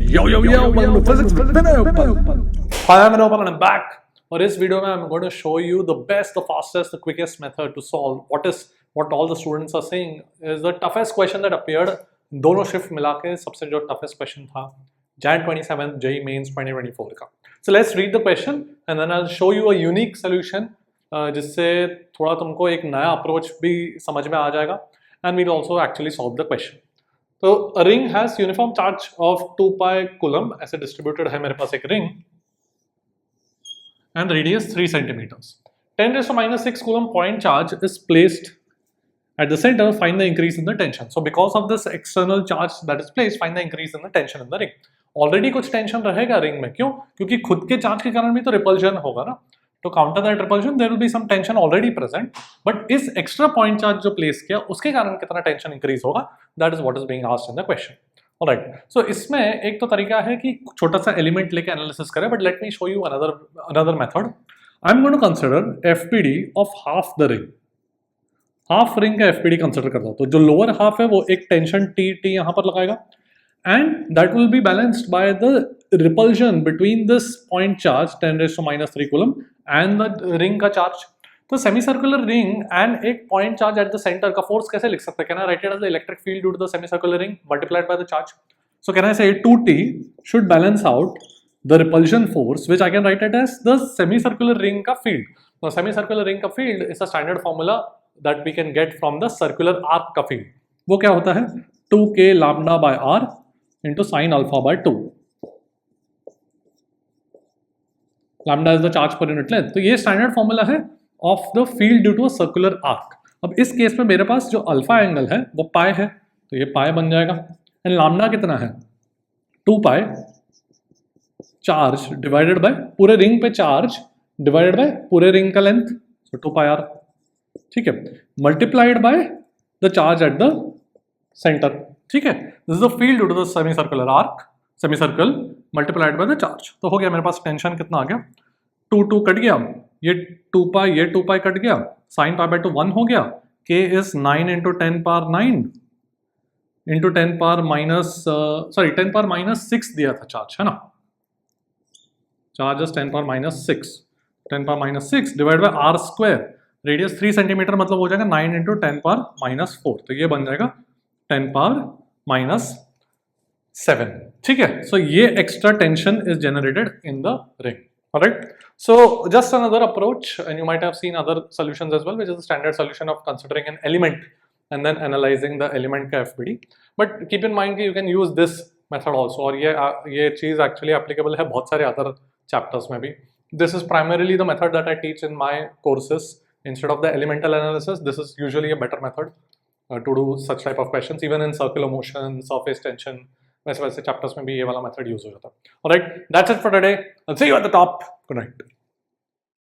welcome to Physics with Vinay Uppal. Hi, I'm Vinay Uppal and I'm back. और इस video में I'm going to show you the best, the fastest, the quickest method to solve what all the students are saying is the toughest question that appeared. दोनों shift मिला के सबसे जो toughest question था Jan 27th JEE Mains 2024 का. So let's read the question and then I'll show you a unique solution जिससे थोड़ा तुमको एक नया approach भी समझ में आ जाएगा and we'll also actually solve the question. तो a ring has uniform charge of 2 pi coulomb. ऐसे distributed है मेरे पास एक ring and radius 3 centimeters. 10 raised to minus 6 coulomb point charge is placed at the center. Find the increase in the tension. So because of this external charge that is placed, find the increase in the tension in the ring. Already कुछ tension रहेगा ring में, क्यों? क्योंकि खुद के charge के कारण भी तो repulsion होगा ना. To counter that repulsion, there will be some tension already present. But इस extra point charge जो place किया, उसके कारण कितना tension increase होगा? That is what is being asked in the question. Alright. So इसमें एक तो तरीका है कि छोटा सा element लेके analysis करें. But let me show you another method. I'm going to consider FPD of half the ring. Half ring का FPD कंसिडर करता हूँ तो जो लोअर हाफ है वो एक टेंशन T यहाँ पर लगाएगा and that will be balanced by the repulsion between this point charge 10 raised to minus 3 coulomb and the ring का चार्ज. तो सेमी सर्कुलर रिंग एंड एक point charge at the centre का force कैसे लिख सकते हैं? Can I write it as the electric field due to the semi circular ring multiplied by the charge. So can I say 2T should balance out the repulsion force which I can write it as the semi circular ring का field. The semi circular ring का field is a standard formula that we can get from the circular arc का field. वो क्या होता है? 2k lambda by r into sin alpha by 2. Lambda is the charge per unit length. तो ये standard formula है of the field due to a circular arc. अब इस केस में मेरे पास जो अल्फा एंगल है वो पाई है तो ये पाई बन जाएगा एंड लैम्डा कितना है? 2 पाई चार्ज डिवाइडेड बाय पूरे रिंग पे चार्ज डिवाइडेड बाय पूरे रिंग का लेंथ, सो 2 पाई आर. ठीक है, multiplied by the charge at the centre. ठीक है, this is the field due to the semi circular arc, semi circle multiplied by the charge. तो हो गया मेरे पास टेंशन कितना आ गया? 2 कट गया, ये 2 पाई कट गया, साइन पाई बाय 2 1 हो गया. k is 9 into 10 power 9 into 10 power minus 10 power minus 6 दिया था चार्ज, है ना? Charge is 10 power minus 6, 10 power minus 6 divide by r square. Radius 3 centimetre मतलब हो जाएगा 9 into 10 power minus 4. तो ये बन जाएगा 10 power minus 7. ठीक है, सो ये extra tension is generated in the ring. Alright, so just another approach, and you might have seen other solutions as well, which is the standard solution of considering an element and then analyzing the element का FPD. But keep in mind कि you can use this method also, और ये चीज़ actually applicable है बहुत सारे other chapters में भी. This is primarily the method that I teach in my courses. Instead of the elemental analysis, this is usually a better method to do such type of questions. Even in circular motion, surface tension, वैसे chapters में भी ये वाला method use हो जाता है. Alright, that's it for today. I'll see you at the top. Good night.